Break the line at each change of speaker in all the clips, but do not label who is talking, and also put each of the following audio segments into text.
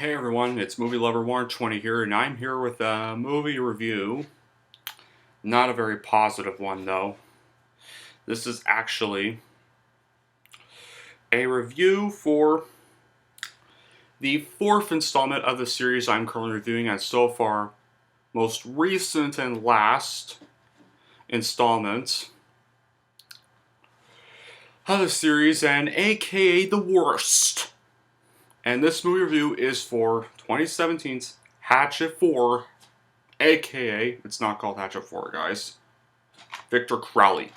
Hey everyone, it's Movie Lover Warren 20 here, and I'm here with a movie review. Not a very positive one, though. This is actually a review for the fourth installment of the series I'm currently reviewing, and so far, most recent and last installment of the series, and aka the worst. And this movie review is for 2017's Hatchet 4, aka, it's not called Hatchet 4, guys, Victor Crowley.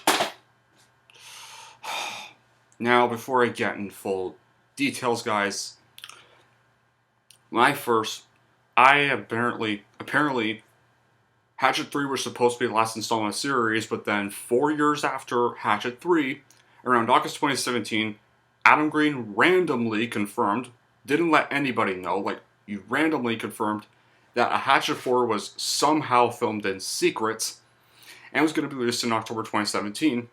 Now, before I get in full details, guys, apparently, Hatchet 3 was supposed to be the last installment of the series, but then 4 years after Hatchet 3, around August 2017, Adam Green randomly confirmed, didn't let anybody know, you randomly confirmed that a Hatchet 4 was somehow filmed in secret and was going to be released in October 2017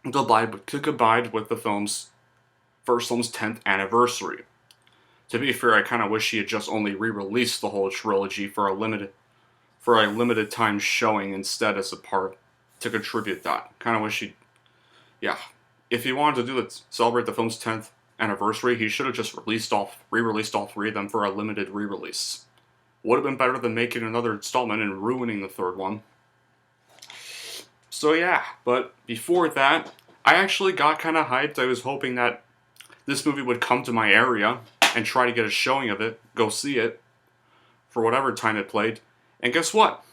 to combine with the first film's 10th anniversary. To be fair, I kind of wish he had just only re-released the whole trilogy for a limited time showing instead as a part to contribute that. Kind of wish he, yeah. If he wanted to celebrate the film's 10th anniversary, he should have just re-released all three of them for a limited re-release. Would have been better than making another installment and ruining the third one. So yeah, but before that, I actually got kind of hyped. I was hoping that this movie would come to my area and try to get a showing of it, go see it, for whatever time it played. And guess what?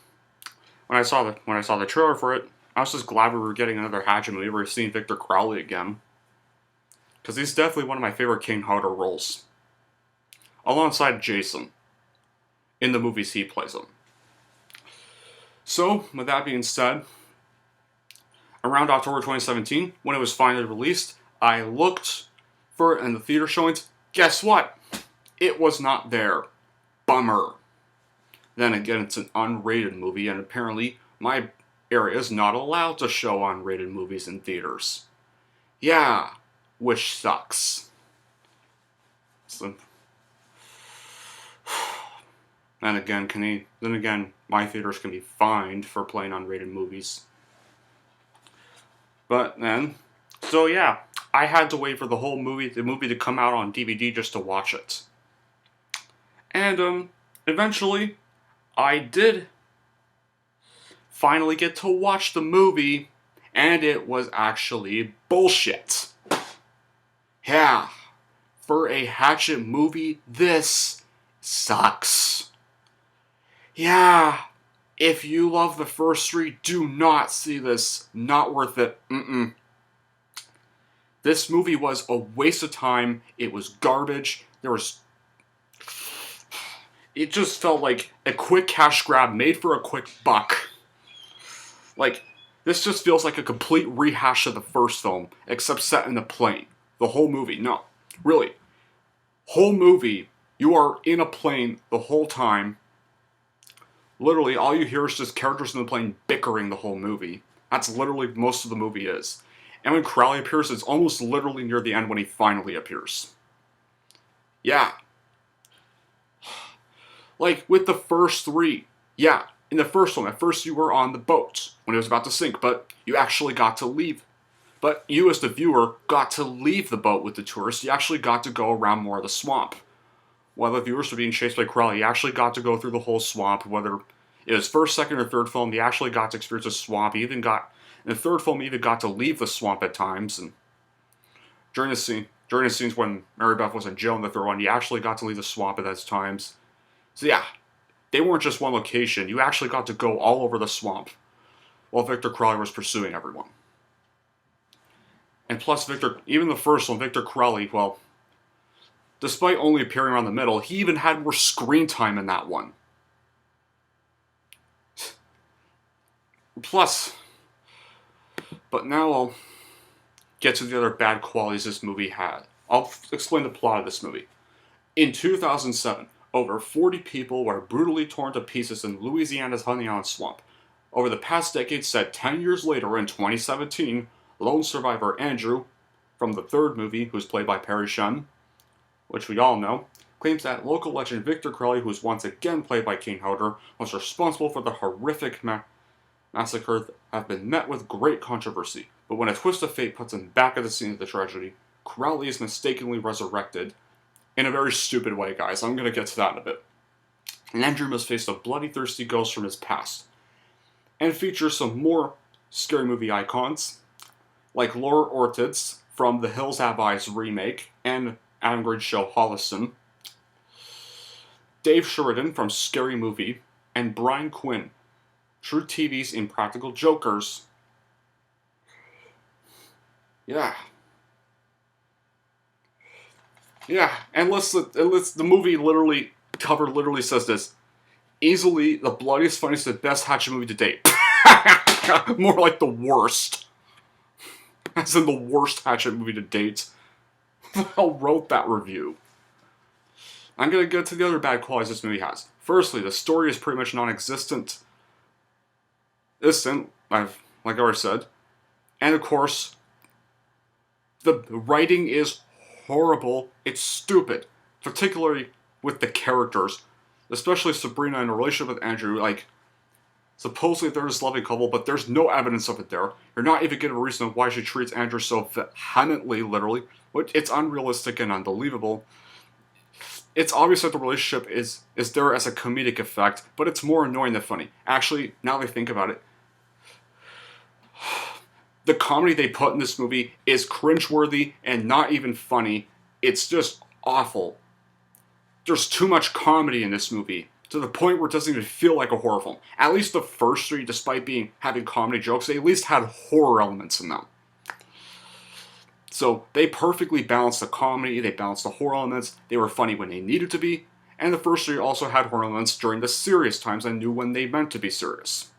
When I saw the trailer for it, I was just glad we were getting another Hatchet movie. We were seeing Victor Crowley again. Because he's definitely one of my favorite King Hodder roles. Alongside Jason. In the movies he plays them. So, with that being said, around October 2017, when it was finally released, I looked for it in the theater showings. Guess what? It was not there. Bummer. Then again, it's an unrated movie, and apparently my area is not allowed to show unrated movies in theaters. Yeah, which sucks. So, then again, my theaters can be fined for playing unrated movies. But then, so yeah, I had to wait for the movie to come out on DVD just to watch it. And eventually, I did finally get to watch the movie, and it was actually bullshit. Yeah, for a Hatchet movie, this sucks. Yeah, if you love the first three, do not see this. Not worth it. This movie was a waste of time. It was garbage. It just felt like a quick cash grab made for a quick buck. This just feels like a complete rehash of the first film, except set in a plane. The whole movie. No, really. Whole movie, you are in a plane the whole time. Literally, all you hear is just characters in the plane bickering the whole movie. That's literally most of the movie is. And when Crowley appears, it's almost literally near the end when he finally appears. Yeah. With the first three. Yeah, in the first one, at first you were on the boat when it was about to sink, but you actually got to leave. But you, as the viewer, got to leave the boat with the tourists. You actually got to go around more of the swamp. While the viewers were being chased by Crowley, you actually got to go through the whole swamp, whether it was first, second, or third film, you actually got to experience the swamp. In the third film, you even got to leave the swamp at times, and during the scenes when Mary Beth was in jail in the third one, you actually got to leave the swamp at those times. So yeah, they weren't just one location, you actually got to go all over the swamp, while Victor Crowley was pursuing everyone. And plus, even the first one, Victor Crowley, well, despite only appearing around the middle, he even had more screen time in that one. Plus, but now I'll get to the other bad qualities this movie had. I'll explain the plot of this movie. In 2007, over 40 people were brutally torn to pieces in Louisiana's Honey Island swamp. Over the past decade, set 10 years later in 2017, lone survivor Andrew, from the third movie, who's played by Perry Shun, which we all know, claims that local legend Victor Crowley, who was once again played by Kane Hodder, was responsible for the horrific massacre, have been met with great controversy. But when a twist of fate puts him back at the scene of the tragedy, Crowley is mistakenly resurrected in a very stupid way, guys. I'm going to get to that in a bit. And Andrew must face a bloody, thirsty ghost from his past. And features some more scary movie icons, like Laura Ortiz from The Hills Have Eyes remake, and Adam Green's show Holliston, Dave Sheridan from Scary Movie, and Brian Quinn, True TV's Impractical Jokers. Yeah, and the movie cover literally says this: easily the bloodiest, funniest, and best Hatchet movie to date. More like the worst. As in the worst Hatchet movie to date. Who the hell wrote that review? I'm gonna get to the other bad qualities this movie has. Firstly, the story is pretty much non-existent. Like I already said. And of course, the writing is horrible. It's stupid. Particularly with the characters. Especially Sabrina in a relationship with Andrew. Like, supposedly they're this loving couple, but there's no evidence of it there. You're not even given a reason why she treats Andrew so vehemently, literally. It's unrealistic and unbelievable. It's obvious that the relationship is there as a comedic effect, but it's more annoying than funny. Actually, now that I think about it, the comedy they put in this movie is cringeworthy and not even funny. It's just awful. There's too much comedy in this movie, to the point where it doesn't even feel like a horror film. At least the first three, despite having comedy jokes, they at least had horror elements in them. So they perfectly balanced the comedy, they balanced the horror elements, they were funny when they needed to be, and the first three also had horror elements during the serious times and knew when they meant to be serious.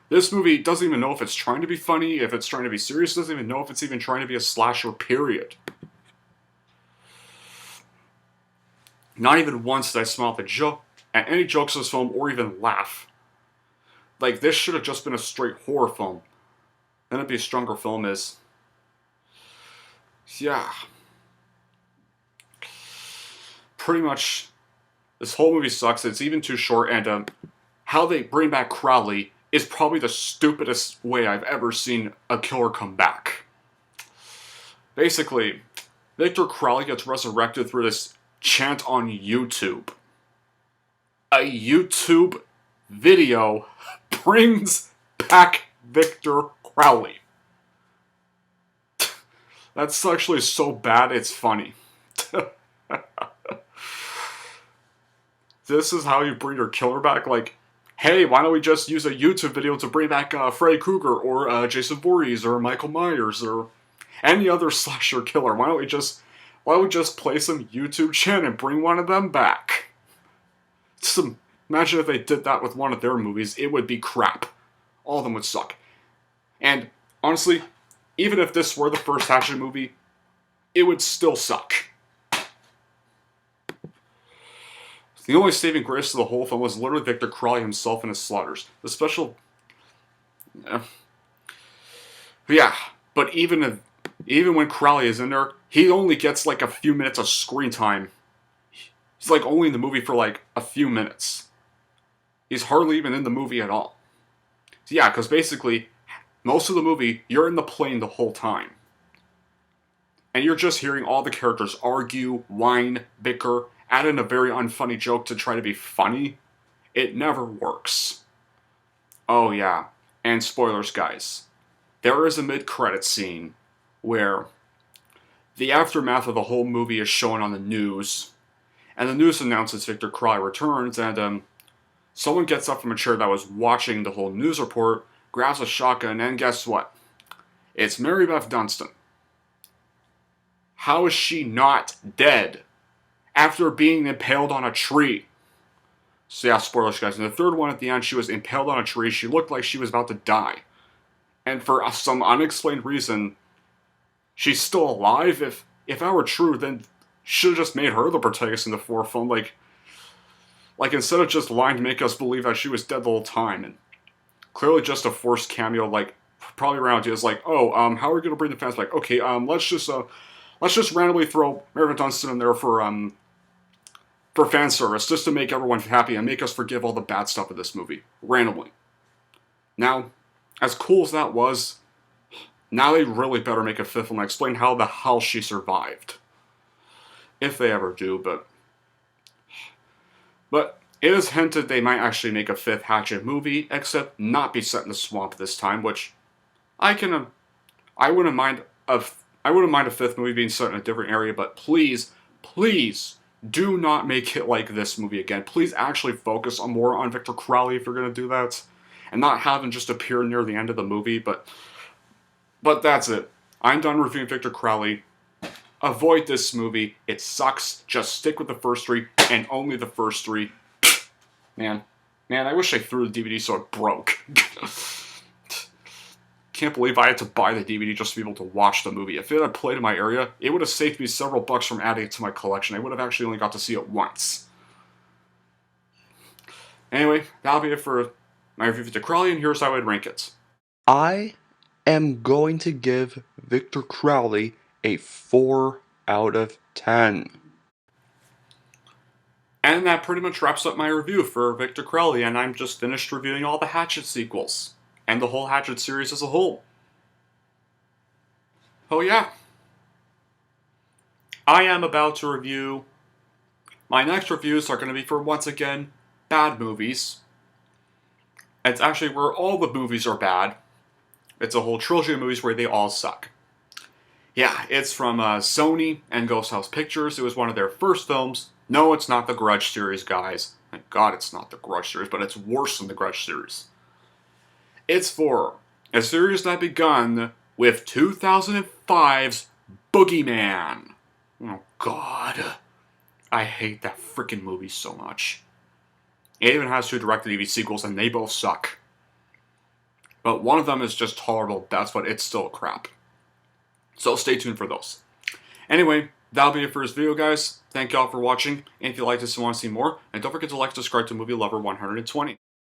This movie doesn't even know if it's trying to be funny, if it's trying to be serious, doesn't even know if it's even trying to be a slasher, period. Not even once did I smile at any jokes in this film or even laugh. Like, this should have just been a straight horror film. Then it'd be a stronger film yeah. Pretty much, this whole movie sucks. It's even too short, and how they bring back Crowley is probably the stupidest way I've ever seen a killer come back. Basically, Victor Crowley gets resurrected through this chant on YouTube. A YouTube video brings back Victor Crowley. That's actually so bad, it's funny. This is how you bring your killer back? Like, hey, why don't we just use a YouTube video to bring back Freddy Krueger, or Jason Voorhees, or Michael Myers, or any other slasher killer? Why don't we just play some YouTube chant and bring one of them back? Imagine if they did that with one of their movies, it would be crap. All of them would suck. And, honestly, even if this were the first Hatchet movie, it would still suck. The only saving grace of the whole film was literally Victor Crowley himself and his slaughters. The special... yeah, but even when Crowley is in there, he only gets like a few minutes of screen time. He's like only in the movie for like a few minutes. He's hardly even in the movie at all. So yeah, because basically, most of the movie, you're in the plane the whole time. And you're just hearing all the characters argue, whine, bicker, add in a very unfunny joke to try to be funny. It never works. Oh yeah, and spoilers, guys. There is a mid-credits scene where the aftermath of the whole movie is shown on the news, and the news announces Victor Crowley returns, and someone gets up from a chair that was watching the whole news report, grabs a shotgun, and guess what? It's Mary Beth Dunstan. How is she not dead after being impaled on a tree? So yeah, spoilers, guys. In the third one at the end, she was impaled on a tree. She looked like she was about to die. And for some unexplained reason, she's still alive. If that were true, then should have just made her the protagonist in the fourth film. Like instead of just lying to make us believe that she was dead the whole time. And clearly just a forced cameo, like, probably around you. It's like, oh, how are we going to bring the fans back? Okay, let's just randomly throw Mary Beth Dunstan in there for for fan service, just to make everyone happy and make us forgive all the bad stuff of this movie, randomly. Now, as cool as that was, now they really better make a fifth one and explain how the hell she survived. If they ever do, but it is hinted they might actually make a fifth Hatchet movie, except not be set in the swamp this time, which I wouldn't mind a fifth movie being set in a different area, but please, please do not make it like this movie again. Please actually focus more on Victor Crowley if you're going to do that, and not have him just appear near the end of the movie, but that's it. I'm done reviewing Victor Crowley. Avoid this movie. It sucks. Just stick with the first three, and only the first three. Man, I wish I threw the DVD so it broke. Can't believe I had to buy the DVD just to be able to watch the movie. If it had played in my area, it would have saved me several bucks from adding it to my collection. I would have actually only got to see it once. Anyway, that'll be it for my review of Victor Crowley, and here's how I'd rank it.
I am going to give Victor Crowley a 4 out of 10.
And that pretty much wraps up my review for Victor Crowley, and I'm just finished reviewing all the Hatchet sequels, and the whole Hatchet series as a whole. Oh yeah. I am about to review... My next reviews are going to be for, once again, bad movies. It's actually where all the movies are bad. It's a whole trilogy of movies where they all suck. Yeah, it's from Sony and Ghost House Pictures. It was one of their first films. No, it's not the Grudge series, guys. Thank God it's not the Grudge series, but it's worse than the Grudge series. It's for a series that begun with 2005's Boogeyman. Oh, God. I hate that freaking movie so much. It even has 2 direct-to-DVD sequels, and they both suck. But one of them is just tolerable, that's what, it's still crap. So stay tuned for those. Anyway, that'll be it for this video, guys. Thank y'all for watching, and if you like this and want to see more, and don't forget to like and subscribe to Movie Lover 120.